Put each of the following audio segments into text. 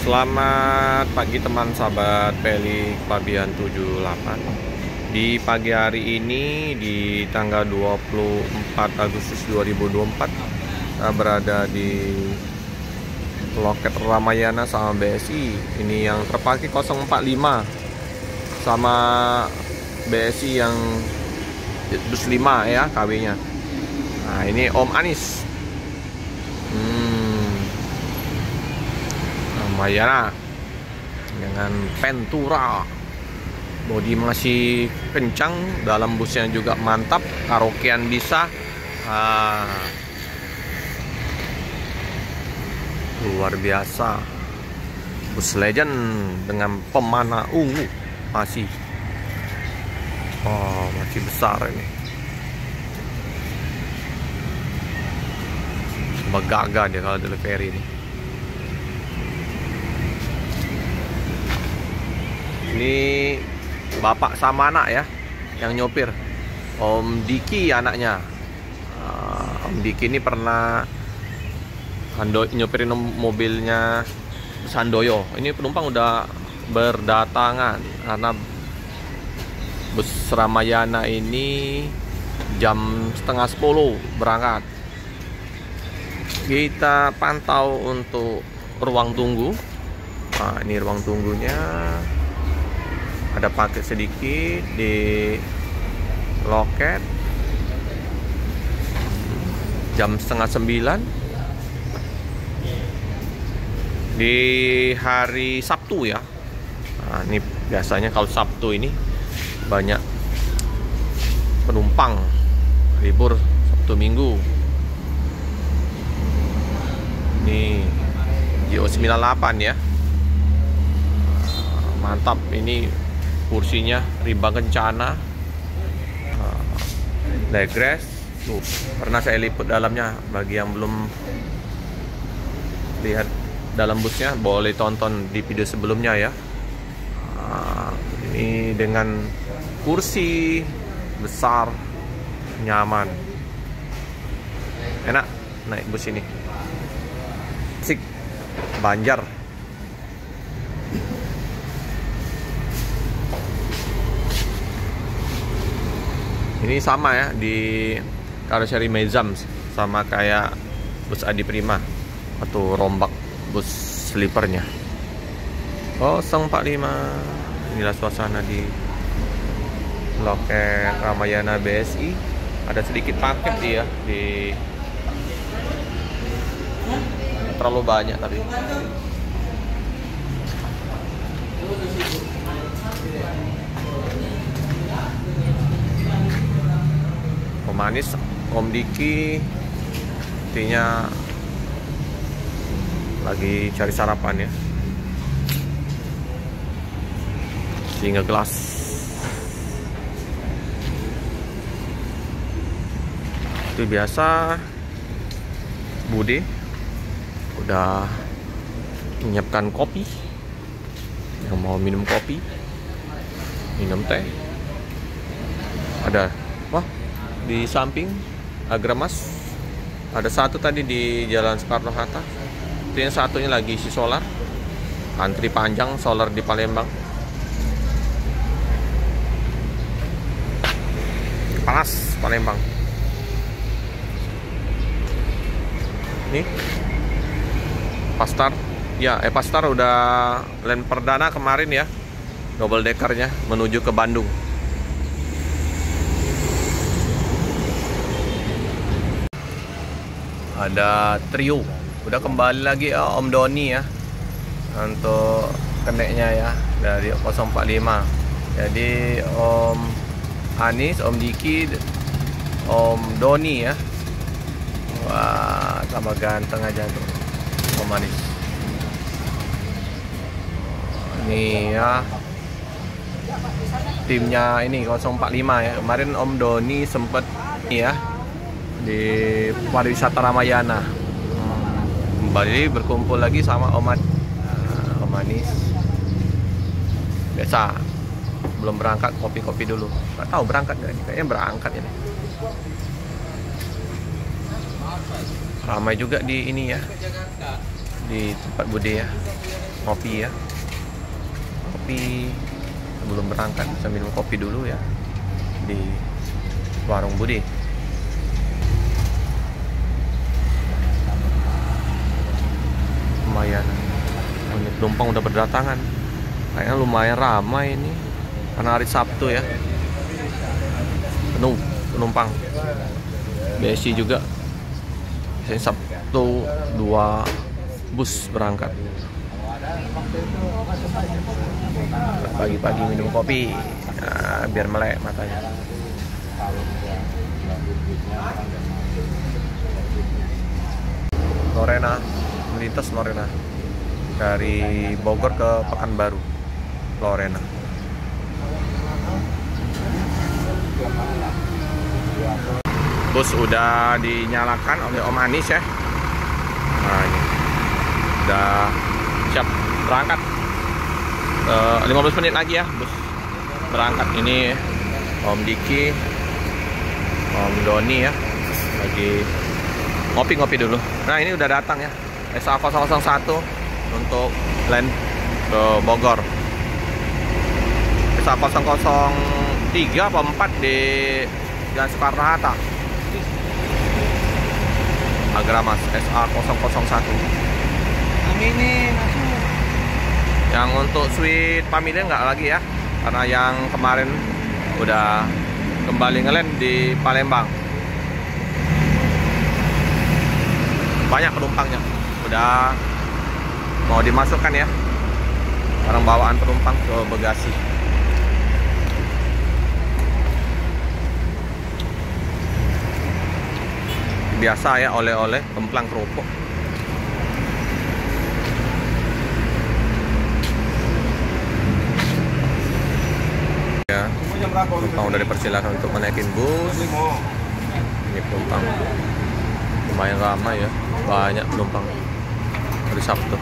Selamat pagi teman sahabat Pelik Pabian 78. Di pagi hari ini di tanggal 24 Agustus 2024 kita berada di loket Ramayana sama BSI. Ini yang terpakai 045 sama BSI yang bus 5 ya KW-nya. Nah, ini Om Anis. Ramayana dengan Ventura, bodi masih kencang, dalam busnya juga mantap, karaokean bisa. Luar biasa, bus legend dengan pemana ungu masih besar ini, begaga dia kalau delivery ini. Ini bapak sama anak ya yang nyopir, Om Diki anaknya. Om Diki ini pernah nyopirin mobilnya Sandoyo. Ini penumpang udah berdatangan karena bus Ramayana ini jam setengah 10 berangkat. Kita pantau untuk ruang tunggu. Nah, ini ruang tunggunya. Ada paket sedikit di loket. Jam setengah 9 di hari Sabtu ya. Nah, ini biasanya kalau Sabtu ini banyak penumpang libur Sabtu Minggu. Ini GO98 ya. Mantap, ini kursinya rimba kencana, legress. Tuh, pernah saya liput dalamnya. Bagi yang belum lihat dalam busnya, boleh tonton di video sebelumnya ya. Ini dengan kursi besar, nyaman, enak naik bus ini. Asik, Banjar. Ini sama ya di karoseri Mezam, sama kayak bus Adi Prima atau rombak bus sleepernya. 045. Inilah suasana di loket Ramayana BSI. Ada sedikit paket dia di, terlalu banyak tapi. Om Anis, Om Diki, artinya lagi cari sarapan ya. Sehingga gelas. Itu biasa Bude udah menyiapkan kopi. Yang mau minum kopi, minum teh. Ada, wah, di samping Agramas ada satu tadi di Jalan Soekarno-Hatta. Itu yang satunya lagi isi solar. Antri panjang solar di Palembang. Panas Palembang. Nih Pastar. Ya, Pastar udah land perdana kemarin ya. Double deckernya menuju ke Bandung. Ada trio, udah kembali lagi Om Doni ya untuk keneknya ya dari 045. Jadi Om Anis, Om Diki, Om Doni ya. Wah, tambah ganteng aja tuh Om Anis. Ini ya timnya ini 045 ya. Kemarin Om Doni sempet ya di pariwisata Ramayana. Kembali berkumpul lagi sama Om Anis. Biasa belum berangkat, kopi-kopi dulu. Nggak tahu berangkat nggak? Kayaknya berangkat ini. Ramai juga di ini ya, di tempat Bude ya. Kopi ya. Kopi sebelum berangkat bisa minum kopi dulu ya di warung Budi. Lumayan, banyak penumpang udah berdatangan. Kayaknya lumayan ramai ini karena hari Sabtu ya. Penuh penumpang. BSI juga. Biasanya Sabtu 2 bus berangkat. Pagi-pagi minum kopi, nah, biar melek matanya. Lorena, melintas Lorena dari Bogor ke Pekanbaru. Lorena. Bus udah dinyalakan oleh Om Anis ya. Nah, ini udah siap berangkat. 15 menit lagi ya bus berangkat. Ini Om Diki, Om Doni ya lagi ngopi-ngopi dulu. Nah, ini udah datang ya SA001 untuk land ke Bogor. SA003 apa 4 di Jalan Soekarno-Hatta. Agramas SA001. Ini masuk. Yang untuk suite family nggak lagi ya, karena yang kemarin udah kembali ngelend di Palembang. Banyak penumpangnya, udah mau dimasukkan ya barang bawaan penumpang ke bagasi. Biasa ya, oleh-oleh kemplang kerupuk. Ya, penumpang udah dipersilakan untuk menaikin bus. Ini penumpang lumayan ramai ya, banyak penumpang hari Sabtu.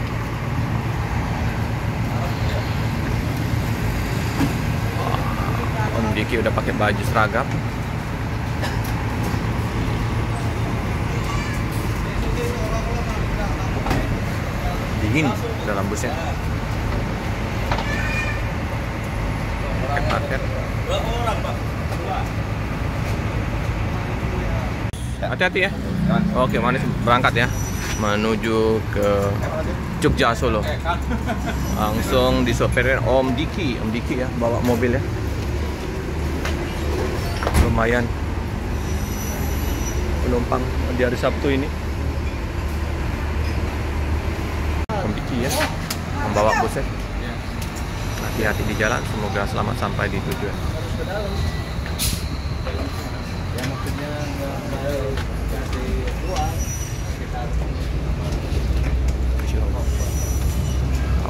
Om Diki udah pakai baju seragam. Dingin dalam busnya. Paket. Hati-hati ya. Oke, Manis berangkat ya menuju ke Jogja Solo. Langsung disopirin Om Diki ya bawa mobil ya. Lumayan penumpang di hari Sabtu ini. Om Diki ya membawa busnya. Hati-hati di jalan, semoga selamat sampai di tujuan. Ya maksudnya nggak kasih uang sekitar.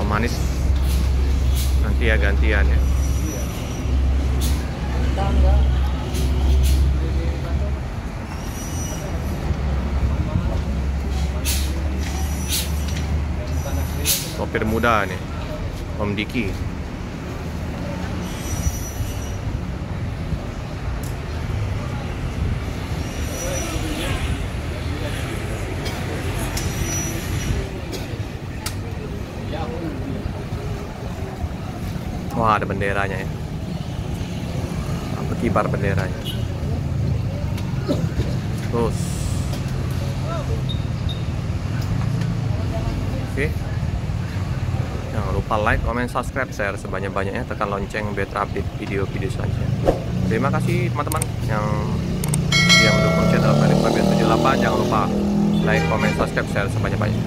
Om Manis nanti ya gantian ya. Sopir muda nih, Om Diki. Wah, ada benderanya ya. Berkibar benderanya. Terus. Oke. Jangan lupa like, comment, subscribe, share sebanyak-banyaknya, tekan lonceng biar terupdate video-video selanjutnya. Terima kasih teman-teman yang mendukung channel Paling 78. Jangan lupa like, comment, subscribe, share sebanyak-banyaknya.